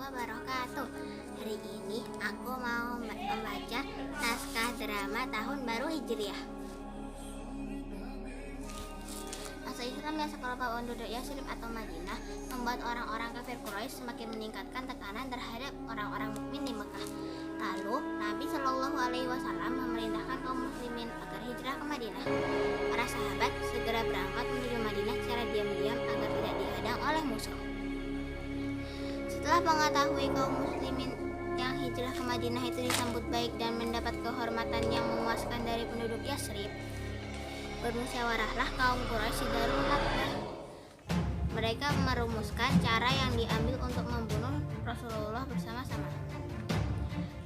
wabarakatuh. Hari ini aku mau membaca naskah drama Tahun Baru Hijriah. Masa Islam yang sekelompok penduduk Yasrib atau Madinah membuat orang-orang kafir Quraisy semakin meningkatkan tekanan terhadap orang-orang mukmin di Mekah. Lalu Nabi Shallallahu Alaihi Wasallam memerintahkan kaum muslimin agar hijrah ke Madinah. Para sahabat segera berangkat menuju Madinah secara diam-diam agar tidak dihadang oleh musuh. Setelah mengetahui kaum muslimin yang hijrah ke Madinah itu disambut baik dan mendapat kehormatan yang memuaskan dari penduduk Yasrib, bermusyawarahlah kaum Quraisy di Darul Nadwah. Mereka merumuskan cara yang diambil untuk membunuh Rasulullah bersama-sama.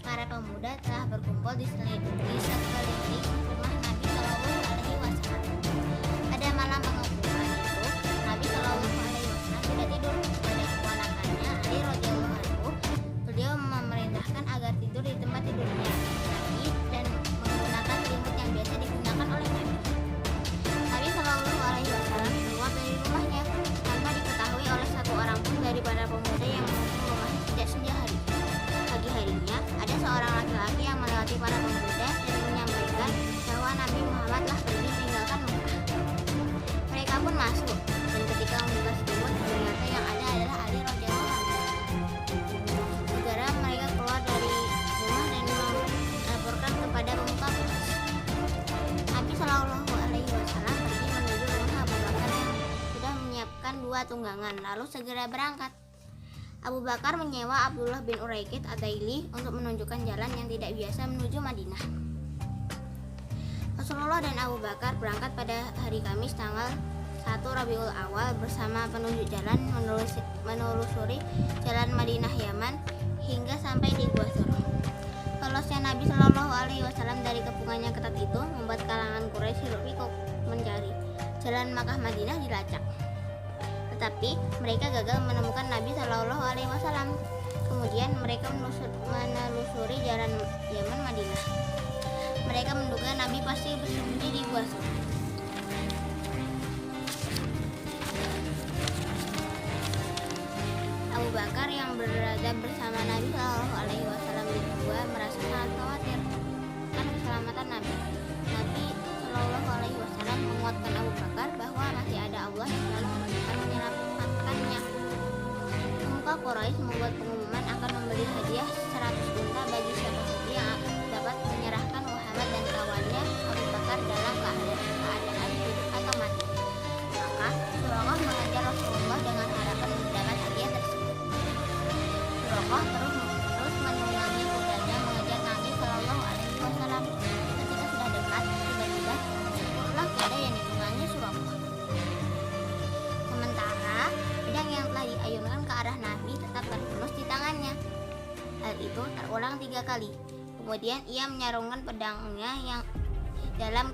Para pemuda telah berkumpul di sekeliling rumah Nabi Shallallahu Alaihi Wasallam. Pada malam pengumpulan itu, Nabi Shallallahu Alaihi Wasallam tidak tidur. Pada keponakannya Ali radhiyallahu anhu, beliau memerintahkan agar tidur di tempat tidurnya Nabi dan menggunakan selimut yang biasa digunakan oleh Nabi. Nabi Shallallahu Alaihi Wasallam keluar dari rumahnya tanpa diketahui oleh satu orang pun dari para pemuda yang mengepung rumahnya sejak senja hari. Pagi harinya, ada seorang laki-laki yang melewati para pemuda dan menyampaikan bahwa Nabi Muhammad telah pergi meninggalkan Mekah. Mereka pun masuk, dan ketika membuka selimut, ternyata yang ada adalah Ali radhiyallahu anhu. Segera mereka keluar dari rumah dan melaporkan kepada pemuka Quraisy. Nabi Shallallahu Alaihi Wasallam pergi menuju rumah Abu Bakar yang sudah menyiapkan 2 tunggangan, lalu segera berangkat. Abu Bakar menyewa Abdullah bin Uraikid Ad-Daili untuk menunjukkan jalan yang tidak biasa menuju Madinah. Rasulullah dan Abu Bakar berangkat pada hari Kamis tanggal 1 Rabiul Awal bersama penunjuk jalan menelusuri jalan Madinah Yaman hingga sampai di Gua Thur. Lolosnya Nabi Shallallahu Alaihi Wasallam dari kepungannya ketat itu membuat kalangan Quraisy hiruk-pikuk mencari jalan Makkah Madinah dilacak. Tetapi mereka gagal menemukan Nabi Shallallahu Alaihi Wasallam. Kemudian mereka menelusuri jalan Yaman Madinah. Mereka menduga Nabi pasti bersembunyi di Gua Thur. Abu Bakar yang berada bersama Nabi Shallallahu Alaihi Wasallam di gua merasa sangat khawatir akan keselamatan Nabi. Nabi Shallallahu Alaihi Wasallam menguatkan Abu Bakar bahwa masih ada Allah yang selalu akan menyelamatkannya. Pemuka Quraisy membuat pengumuman akan memberi hadiah 100 unta bagi siapa saja yang dapat menyerahkan Muhammad dan kawannya Abu Bakar dalam keadaan hidup atau mati. Maka Suraqah mengejar Rasulullah dengan harapan mendapat hadiah tersebut. Suraqah terus menunggangi kudanya mengejar Nabi Shallallahu Alaihi Wasallam. Ketika sudah dekat, tiba-tiba syukurlah kuda yang ditunggangi Suraqah. Sementara pedang yang telah diayunkan ke arah Nabi tetap terhunus di tangannya. Hal itu terulang 3 kali. Kemudian ia menyarungkan pedangnya yang dalam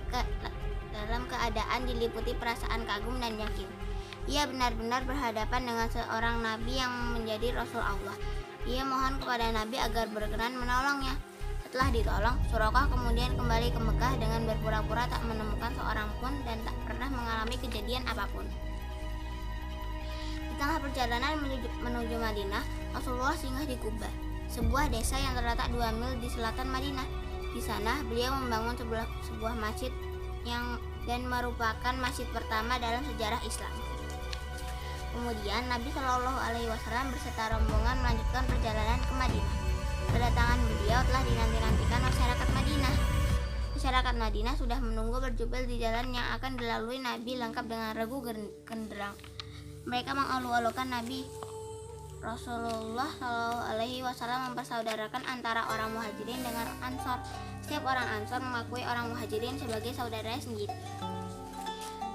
keadaan diliputi perasaan kagum dan yakin. Ia benar-benar berhadapan dengan seorang Nabi yang menjadi Rasul Allah. Ia mohon kepada Nabi agar berkenan menolongnya. Setelah ditolong, Suraqah kemudian kembali ke Mekah dengan berpura-pura tak menemukan seorang pun dan tak pernah mengalami kejadian apapun. Di tengah perjalanan menuju Madinah, Rasulullah singgah di Quba, sebuah desa yang terletak 2 mil di selatan Madinah. Di sana, beliau membangun sebuah masjid dan merupakan masjid pertama dalam sejarah Islam. Kemudian Nabi Shallallahu Alaihi Wasallam beserta rombongan melanjutkan perjalanan ke Madinah. Kedatangan beliau telah dinanti-nantikan masyarakat Madinah. Masyarakat Madinah sudah menunggu berjubel di jalan yang akan dilalui Nabi lengkap dengan regu genderang. Mereka mengalu-alukan Nabi. Rasulullah Shallallahu Alaihi Wasallam mempersaudarakan antara orang Muhajirin dengan Ansor. Setiap orang Ansor mengakui orang Muhajirin sebagai saudaranya sendiri.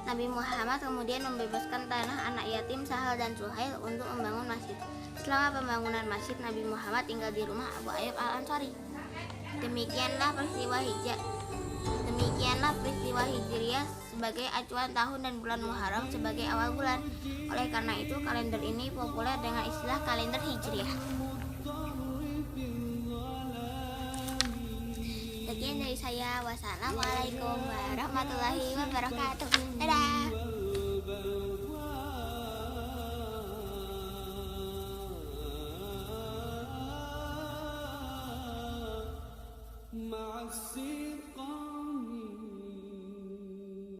Nabi Muhammad kemudian membebaskan tanah anak yatim Sahal dan Suhail untuk membangun masjid. Selama pembangunan masjid, Nabi Muhammad tinggal di rumah Abu Ayyub Al-Ansari. Demikianlah peristiwa Hijriah sebagai acuan tahun dan bulan Muharram sebagai awal bulan. Oleh karena itu, kalender ini populer dengan istilah kalender Hijriah. Sekian dari saya. Wassalamualaikum warahmatullahi wabarakatuh. Dadah. see